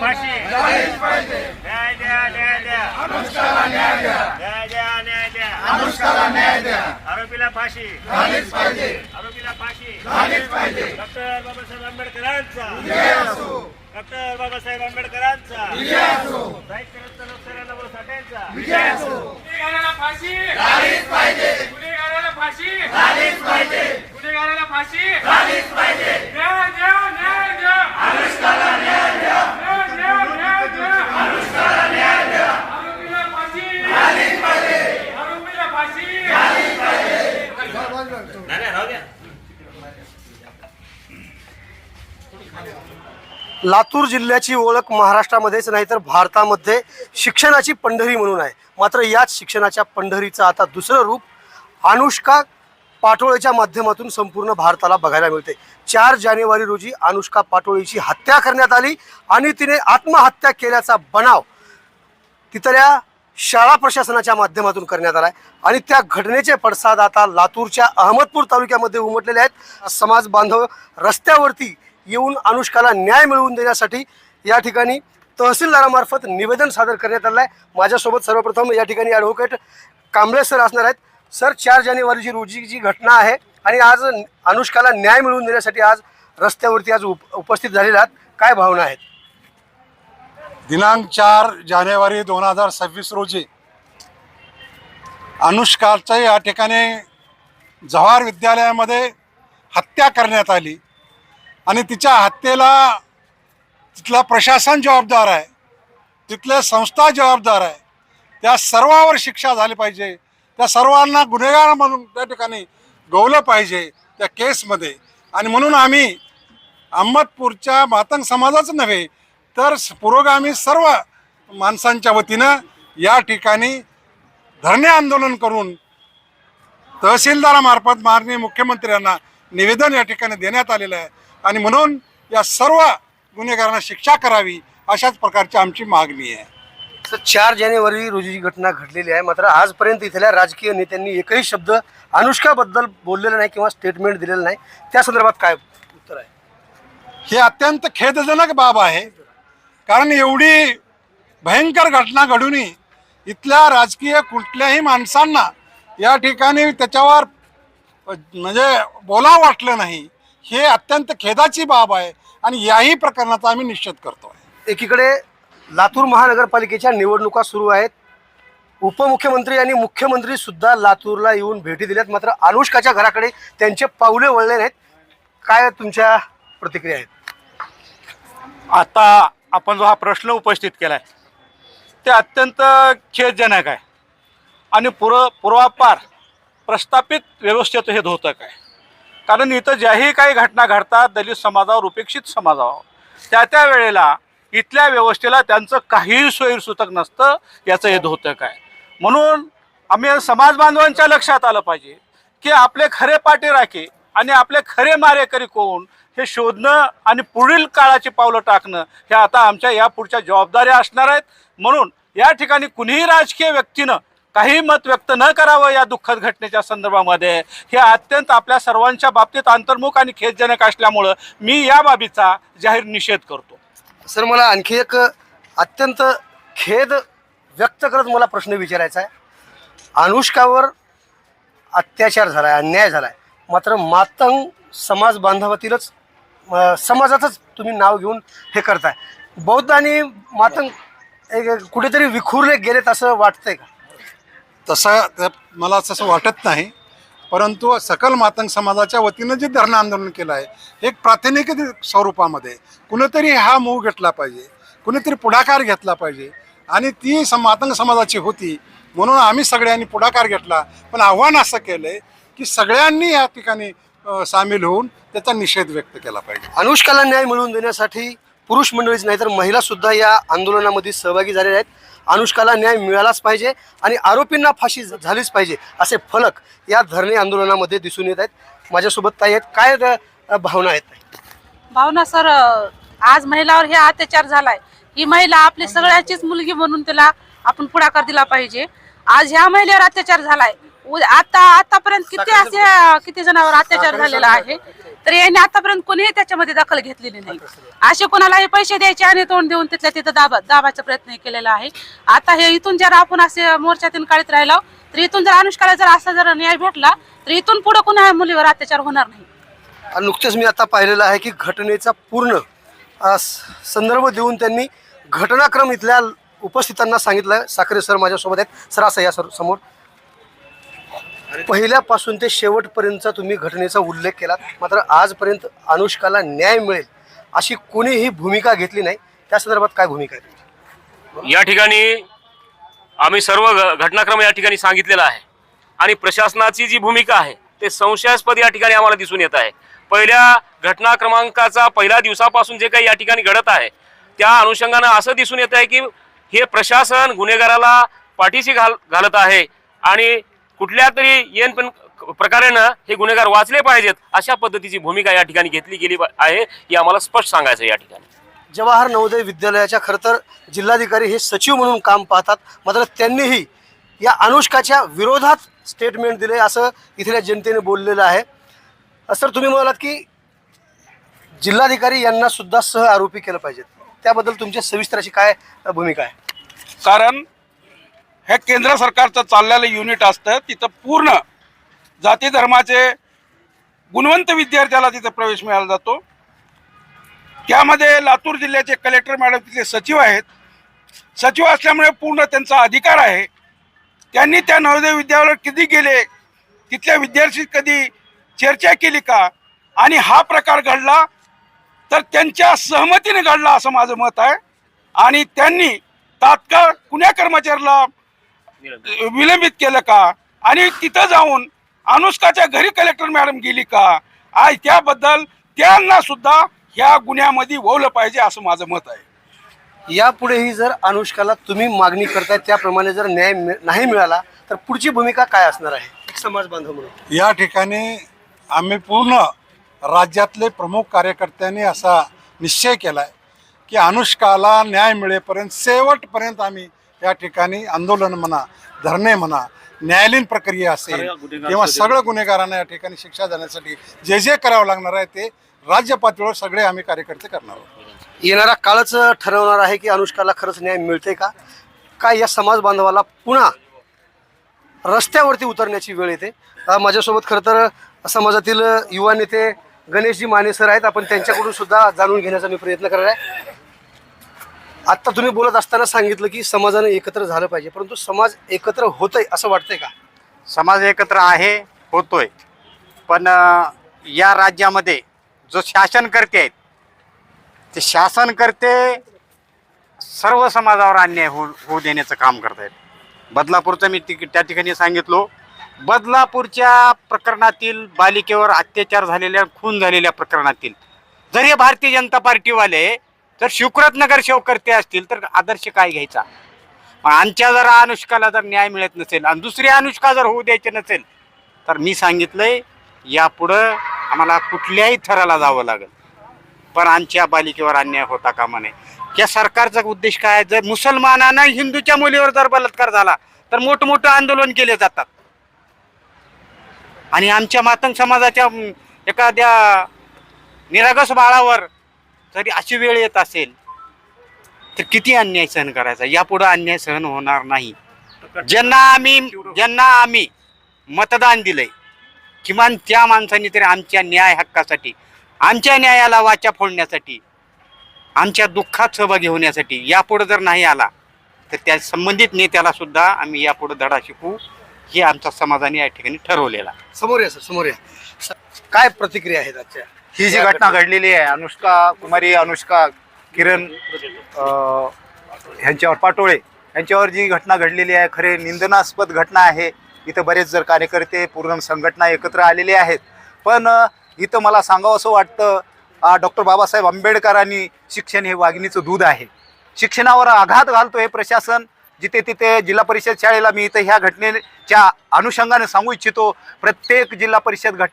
फाशी न्याय द्या न्याय द्या अनुष्काला न्याय द्या न्याय द्या न्याय द्या अनुष्काला न्याय द्या आरोपीला फाशी झालीच पाहिजे आरोपीला फाशी झालीच पाहिजे डॉक्टर बाबासाहेब आंबेडकरांचा विजय असो डॉक्टर बाबासाहेब आंबेडकरांचा विजय असो साहित्यरत्न लोकशाहीला साठ्यांचा विजय असो गुन्हेगाराला फाशी झालीच पाहिजे गुन्हेगाराला फाशी झालीच पाहिजे गुन्हेगाराला फाशी झालीच पाहिजे न्याय द्या न्याय द्या अनुष्काला न्याय द्या न्याय द्या न्याय द्या अनुष्काला न्याय द्या आरोपीला फाशी झालीच पाहिजे आरोपीला फाशी झालीच पाहिजे लातूर जिल्ह्याची ओळख महाराष्ट्रामध्येच नाही तर भारतामध्ये शिक्षणाची पंढरी म्हणून आहे. मात्र याच शिक्षणाच्या पंढरीचं आता दुसरं रूप अनुष्का पाटोळेच्या माध्यमातून संपूर्ण भारताला बघायला मिळते. 4 जानेवारी रोजी अनुष्का पाटोळेची हत्या करण्यात आली आणि तिने आत्महत्या केल्याचा बनाव तिथल्या शाळा प्रशासनाच्या माध्यमातून करण्यात आला आहे आणि त्या घटनेचे पडसाद आता लातूरच्या अहमदपूर तालुक्यामध्ये उमटलेले आहेत. समाज बांधव रस्त्यावरती येऊन अनुष्काला न्याय मिळवून देण्यासाठी या ठिकाणी तहसीलदारामार्फत निवेदन सादर करण्यात आलं आहे. माझ्यासोबत सर्वप्रथम या ठिकाणी ॲडव्होकेट कांबळे सर असणार आहेत. सर, 4 जानेवारीची रोजी जी घटना आहे आणि आज अनुष्काला न्याय मिळवून देण्यासाठी आज रस्त्यावरती आज उपस्थित झालेले आहात, काय भावना आहेत? दिनांक 4 जानेवारी 2026 रोजी अनुष्काच्या या ठिकाणी जवाहर विद्यालयामध्ये हत्या करण्यात आली आणि तिच्या हत्येला तिथला प्रशासन जबाबदार आहे, तिथल्या संस्था जबाबदार आहे. त्या सर्वावर शिक्षा झाली पाहिजे. त्या सर्वांना गुन्हेगार म्हणून त्या ठिकाणी गौलं पाहिजे त्या केसमध्ये. आणि म्हणून आम्ही अहमदपूरच्या मातंग समाजाचं नव्हे तर पुरोगामी सर्व माणसांच्या वतीनं या ठिकाणी धरणे आंदोलन करून तहसीलदारामार्फत माननीय मुख्यमंत्र्यांना निवेदन या ठिकाणी देण्यात आलेलं आहे. आणि म्हणून या सर्व गुन्हेगारांना शिक्षा करावी अशाच प्रकारची आमची मागणी आहे. 4 जानेवारी रोजी जी घटना घडलेली आहे, मात्र आजपर्यंत इथल्या राजकीय नेत्यांनी एकही शब्द अनुष्काबद्दल बोललेला नाही किंवा स्टेटमेंट दिलेलं नाही. त्या संदर्भात काय उत्तर आहे? हे अत्यंत खेदजनक बाब आहे. कारण एवढी भयंकर घटना घडूनही इथल्या राजकीय कुठल्याही माणसांना या ठिकाणी त्याच्यावर म्हणजे बोलावं वाटलं नाही. हे अत्यंत खेदाची बाब आहे आणि याही प्रकरणाचा आम्ही निषेध करतो आहे. एकीकडे लातूर महानगरपालिकेच्या निवडणुका सुरू आहेत. उपमुख्यमंत्री आणि मुख्यमंत्री सुद्धा लातूरला येऊन भेटी दिल्यात, मात्र अनुष्काच्या घराकडे त्यांचे पावले वळले नाहीत. काय तुमच्या प्रतिक्रिया आहेत? आता आपण जो हा प्रश्न उपस्थित केला आहे ते अत्यंत खेदजनक आहे आणि पूर्वापार प्रस्थापित व्यवस्थेत हे धोतक आहे. कारण इथं ज्याही काही घटना घडतात दलित समाजावर, उपेक्षित समाजावर, त्या वेळेला इथल्या व्यवस्थेला त्यांचं काहीही सोयीसुतक नसतं, याचं हे धोतक आहे. म्हणून आम्ही समाज बांधवांच्या लक्षात आलं पाहिजे की आपले खरे पाठीराखे आणि आपले खरे मारेकरी कोण हे शोधणं आणि पुढील काळाची पावलं टाकणं हे आता आमच्या या पुढच्या जबाबदाऱ्या असणार आहेत. म्हणून या ठिकाणी कुणीही राजकीय व्यक्तीनं काही मत व्यक्त न करावं या दुःखद घटनेच्या संदर्भामध्ये. हे अत्यंत आपल्या सर्वांच्या बाबतीत अंतर्मुख आणि खेदजनक असल्यामुळं मी या बाबीचा जाहीर निषेध करतो. सर, मला आणखी एक अत्यंत खेद व्यक्त करत मला प्रश्न विचारायचा आहे. अनुष्कावर अत्याचार झाला आहे, अन्याय झाला आहे, मात्र मातंग समाज बांधवातीलच समाजाचंच तुम्ही नाव घेऊन हे करताय. बौद्ध आणि मातंग कुठेतरी विखुरले गेलेत असं वाटतंय का? तसं मला तसं वाटत नाही. परंतु सकल मातंग समाजाच्या वतीनं जे धरणं आंदोलन केलं आहे एक प्रातिनिधिक स्वरूपामध्ये कुणीतरी हा मूव घेतला पाहिजे, कुणीतरी पुढाकार घेतला पाहिजे आणि ती मातंग समाजाची होती म्हणून आम्ही सगळ्यांनी पुढाकार घेतला. पण आव्हान असं केलं आहे की सगळ्यांनी या ठिकाणी सामील होऊन त्याचा निषेध व्यक्त केला पाहिजे. अनुष्काला न्याय मिळवून देण्यासाठी पुरुष मंडळीच नाही तर महिलासुद्धा या आंदोलनामध्ये सहभागी झालेल्या आहेत. अनुष्काला न्याय मिळालाच पाहिजे आणि आरोपींना फाशी झालीच पाहिजे असे फलक या धरणे आंदोलनामध्ये दिसून येत आहेत. माझ्यासोबत ताई आहेत. काय भावना आहेत? भावना सर, आज महिलावर हे अत्याचार झालाय. ही महिला आपली सगळ्यांचीच मुलगी म्हणून तिला आपण पुढाकार दिला पाहिजे. आज ह्या महिलेवर अत्याचार झालाय. आतापर्यंत किती जणांवर अत्याचार झालेला आहे तर यांनी आतापर्यंत कोणीही त्याच्यामध्ये दखल घेतलेली नाही. असे कोणालाही पैसे द्यायचे आणि तोंड देऊन तिथल्या तिथं दाबाचा प्रयत्न केलेला आहे. आता हे इथून जर आपण असे मोर्चातून काढत राहिलो तर इथून जर अनुष्काला जर असा जर न्याय भेटला तर इथून पुढे कुणा मुलीवर अत्याचार होणार नाही. आणि नुकतेच मी आता पाहिलेलं आहे की घटनेचा पूर्ण संदर्भ देऊन त्यांनी घटनाक्रम इथल्या उपस्थितांना सांगितलं. साखरे सर माझ्यासोबत आहेत. सर असं या सर समोर. पहिल्यापासून ते शेवटपर्यंतचा तुम्ही घटनेचा उल्लेख केला, मात्र आजपर्यंत अनुष्काला न्याय मिळेल अशी कोणीही भूमिका घेतली नाही. त्या संदर्भात काय भूमिका आहे? या ठिकाणी आम्ही सर्व घटनाक्रम या ठिकाणी सांगितलेला आहे आणि प्रशासनाची जी भूमिका आहे ते संशयास्पद या ठिकाणी आम्हाला दिसून येत आहे. पहिल्या घटना क्रमांकाचा पहिल्या दिवसापासून जे काही या ठिकाणी घडत आहे त्या अनुषंगानं असं दिसून येत आहे की हे प्रशासन गुन्हेगाराला पाठीशी घालत आहे आणि कुठल्या तरी येन पण प्रकारेनं हे गुन्हेगार वाचले पाहिजेत अशा पद्धतीची भूमिका या ठिकाणी घेतली गेली आहे. हे आम्हाला स्पष्ट सांगायचं या ठिकाणी. जवाहर नवोदय विद्यालयाच्या खरं तर जिल्हाधिकारी हे सचिव म्हणून काम पाहतात, मात्र त्यांनीही या अनुष्काच्या विरोधात स्टेटमेंट दिले असं इथल्या जनतेने बोललेलं आहे. सर तुम्ही म्हणालात की जिल्हाधिकारी यांना सुद्धा सह आरोपी केलं पाहिजे, त्याबद्दल तुमच्या सविस्तर अशी काय भूमिका आहे? कारण हे केंद्र सरकारचं चाललेलं युनिट असतं, तिथं पूर्ण जाती धर्माचे गुणवंत विद्यार्थ्याला तिथं प्रवेश मिळाला जातो. त्यामध्ये लातूर जिल्ह्याचे कलेक्टर मॅडम तिथले सचिव आहेत. सचिव असल्यामुळे पूर्ण त्यांचा अधिकार आहे. त्यांनी त्या नवोदय विद्यालयावर कधी गेले, तिथल्या विद्यार्थी कधी चर्चा केली का, आणि हा प्रकार घडला तर त्यांच्या सहमतीने घडला असं माझं मत आहे. आणि त्यांनी तात्काळ कुण्या कर्मचाऱ्याला विलंबित केलं का आणि तिथं जाऊन अनुष्काच्या घरी कलेक्टर मॅडम गेली का, आज त्याबद्दल त्यांना सुद्धा ह्या गुन्ह्यामध्ये ओवलं पाहिजे असं माझं मत आहे. यापुढेही जर अनुष्काला तुम्ही मागणी करताय त्याप्रमाणे जर न्याय नाही मिळाला तर पुढची भूमिका काय असणार आहे एक समाज बांधव म्हणून? या ठिकाणी आम्ही पूर्ण राज्यातले प्रमुख कार्यकर्त्यांनी असा निश्चय केला आहे की अनुष्काला न्याय मिळेपर्यंत शेवटपर्यंत आम्ही या ठिकाणी आंदोलन म्हणा, धरणे म्हणा, न्यायालयीन प्रक्रिया असेल किंवा सगळं गुन्हेगारांना या ठिकाणी शिक्षा देण्यासाठी जे जे करावं लागणार आहे ते राज्य पातळीवर सगळे आम्ही कार्यकर्ते करणार आहोत. येणारा काळच ठरवणार आहे की अनुष्काला खरंच न्याय मिळते का, काय या समाज बांधवाला पुन्हा रस्त्यावरती उतरण्याची वेळ येते. माझ्यासोबत खरं तर समाजातील युवा नेते गणेशजी माने सर आहेत. आपण त्यांच्याकडून सुद्धा जाणून घेण्याचा मी प्रयत्न करणार आहे. आत्ता तुम्ही बोलत असताना सांगितलं की समाजाने एकत्र झालं पाहिजे, परंतु समाज एकत्र होतंय असं वाटतंय का? समाज एकत्र आहे, होतोय, पण या राज्यामध्ये जो शासनकर्ते आहेत ते शासनकर्ते सर्व समाजावर अन्याय होऊ देण्याचं काम करत आहेत. बदलापूरचं मी त्या ठिकाणी सांगितलो, बदलापूरच्या प्रकरणातील बालिकेवर अत्याचार झालेल्या, खून झालेल्या प्रकरणातील जर हे भारतीय जनता पार्टीवाले जर शिवकृतनगर शेवकर्ते असतील तर आदर्श काय घ्यायचा? आमच्या जर अनुष्काला जर न्याय मिळत नसेल आणि दुसरी अनुष्का जर होऊ द्यायची नसेल तर मी सांगितलंय यापुढं आम्हाला कुठल्याही थराला जावं लागेल, पण आमच्या बालिकेवर अन्याय होता कामा नये. या सरकारचा उद्देश काय आहे? जर मुसलमानांना हिंदूच्या मुलीवर जर बलात्कार झाला तर मोठमोठं आंदोलन केले जातात आणि आमच्या मातंग समाजाच्या एखाद्या निरागस बाळावर जरी अशी वेळ येत असेल तर किती अन्याय सहन करायचा? यापुढे अन्याय सहन होणार नाही. ज्यांना आम्ही मतदान दिलंय किमान त्या माणसांनी तरी आमच्या न्याय हक्कासाठी, आमच्या न्यायाला वाचा फोडण्यासाठी, आमच्या दुःखात सहभागी होण्यासाठी यापुढे जर नाही आला तर त्या संबंधित नेत्याला सुद्धा आम्ही यापुढे धडा शिकवू हे आमच्या समाजाने या ठिकाणी ठरवलेला. समोर या सर, समोर या. काय प्रतिक्रिया आहेत आजच्या? ही जी घटना घडलेली आहे, अनुष्का किरण ह्यांच्यावर, पाटोळे यांच्यावर जी घटना घडलेली आहे, खरे निंदनास्पद घटना आहे. इथं बरेच जर कार्यकर्ते, पूर्ण संघटना एकत्र आलेले आहेत. पण इथं मला सांगावं असं वाटतं, डॉक्टर बाबासाहेब आंबेडकरांनी शिक्षण हे वाघिणीचं दूध आहे. शिक्षणावर आघात घालतो हे प्रशासन. जिथे तिथे जिल्हा परिषद शाळेला मी इथं ह्या घटनेच्या अनुषंगाने सांगू इच्छितो, प्रत्येक जिल्हा परिषद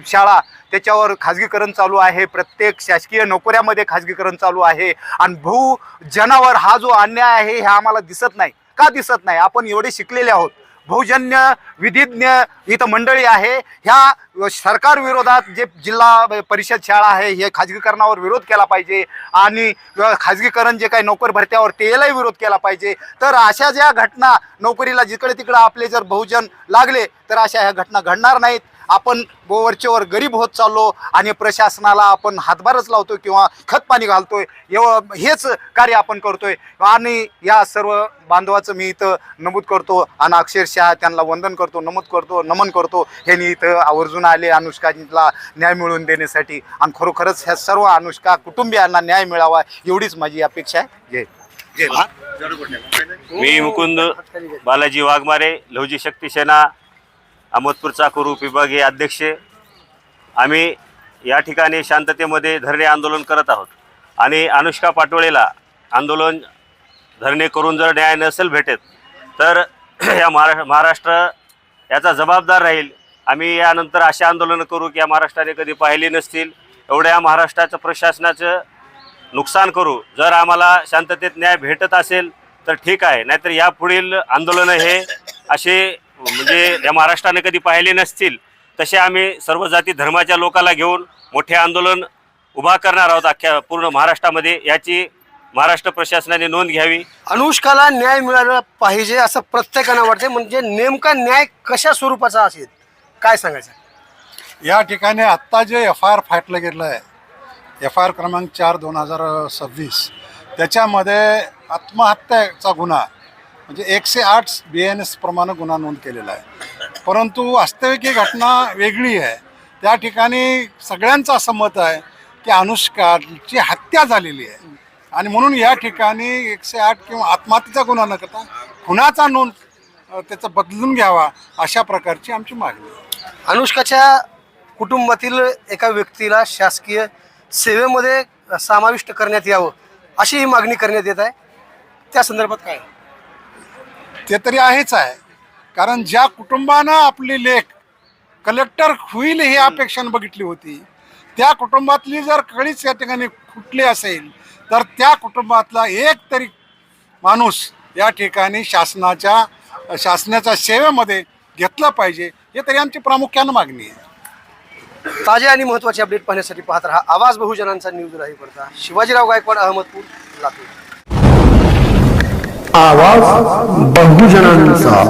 शाळा त्याच्यावर खाजगीकरण चालू आहे. प्रत्येक शासकीय नोकऱ्यामध्ये खाजगीकरण चालू आहे. आणि जनावर हा जो अन्याय आहे हे आम्हाला दिसत नाही. का दिसत नाही? आपण एवढे शिकलेले आहोत, बहुजन्य विधिज्ञ इथं मंडळी आहे. ह्या सरकार विरोधात जे जिल्हा परिषद शाळा आहे हे खाजगीकरणावर विरोध केला पाहिजे आणि खाजगीकरण जे काही नोकर भरत्यावर त्यालाही विरोध केला पाहिजे. तर अशा ज्या घटना नोकरीला जिकडे तिकडे आपले जर बहुजन लागले तर अशा ह्या घटना घडणार नाहीत. आपण वरचेवर गरीब होत चाललो आणि प्रशासनाला आपण हातभारच लावतोय किंवा खतपाणी घालतोय हेच कार्य आपण करतोय. आणि या सर्व बांधवाचं मी इथं नमूद करतो आणि अक्षरशः त्यांना वंदन करतो, नमन करतो. हे मी इथं आवर्जून आले अनुष्काला न्याय मिळवून देण्यासाठी आणि खरोखरच ह्या सर्व अनुष्का कुटुंबियांना न्याय मिळावा एवढीच माझी अपेक्षा आहे. जय जय. मी मुकुंद बालाजी वाघमारे, लहुजी शक्ती सेना अहमदपूरचा कुरूप विभागीय अध्यक्ष. आम्ही या ठिकाणी शांततेमध्ये धरणे आंदोलन करत आहोत आणि अनुष्का पाटोळेला आंदोलन धरणे करून जर न्याय नसेल भेटत तर या महाराष्ट्र याचा जबाबदार राहील. आम्ही यानंतर असे आंदोलनं करू की या महाराष्ट्राने कधी पाहिली नसतील. एवढ्या महाराष्ट्राचं प्रशासनाचं नुकसान करू. जर आम्हाला शांततेत न्याय भेटत असेल तर ठीक आहे, नाहीतर यापुढील आंदोलनं हे असे म्हणजे या महाराष्ट्राने कधी पाहिले नसतील तसे आम्ही सर्व जाती धर्माच्या लोकांना घेऊन मोठे आंदोलन उभा करणार आहोत अख्ख्या पूर्ण महाराष्ट्रामध्ये. याची महाराष्ट्र प्रशासनाने नोंद घ्यावी. अनुष्काला न्याय मिळाला पाहिजे असं प्रत्येकानं वाटते. म्हणजे नेमका न्याय कशा स्वरूपाचा असेल काय सांगायचं? या ठिकाणी आत्ता जे FIR फाटलं गेलं आहे, FIR क्रमांक 4/2026, त्याच्यामध्ये आत्महत्याचा गुन्हा म्हणजे 108 BNS प्रमाणे गुन्हा नोंद केलेला आहे. परंतु वास्तविक ही घटना वेगळी आहे. त्या ठिकाणी सगळ्यांचं असं मत आहे की अनुष्काची हत्या झालेली आहे आणि म्हणून या ठिकाणी 108 किंवा आत्महत्येचा गुन्हा न करता खुनाचा नोंद त्याचा बदलून घ्यावा अशा प्रकारची आमची मागणी आहे. अनुष्काच्या कुटुंबातील एका व्यक्तीला शासकीय सेवेमध्ये समाविष्ट करण्यात यावं अशी ही मागणी करण्यात येत आहे. त्या संदर्भात काय? ते तरी आहेच आहे, कारण ज्या कुटुंबानं आपली लेख कलेक्टर होईल ही अपेक्षा बघितली होती त्या कुटुंबातली जर कळीच या ठिकाणी फुटली असेल तर त्या कुटुंबातला एक तरी माणूस या ठिकाणी शासनाच्या सेवेमध्ये घेतला पाहिजे. हे तरी आमची प्रामुख्यानं मागणी आहे. ताजे आणि महत्त्वाचे अपडेट पाहण्यासाठी पाहत रहा आवाज बहुजनांचा न्यूज राही पडता. शिवाजीराव गायकवाड, अहमदपूर, लातूर. आवाज बहुजनांचा.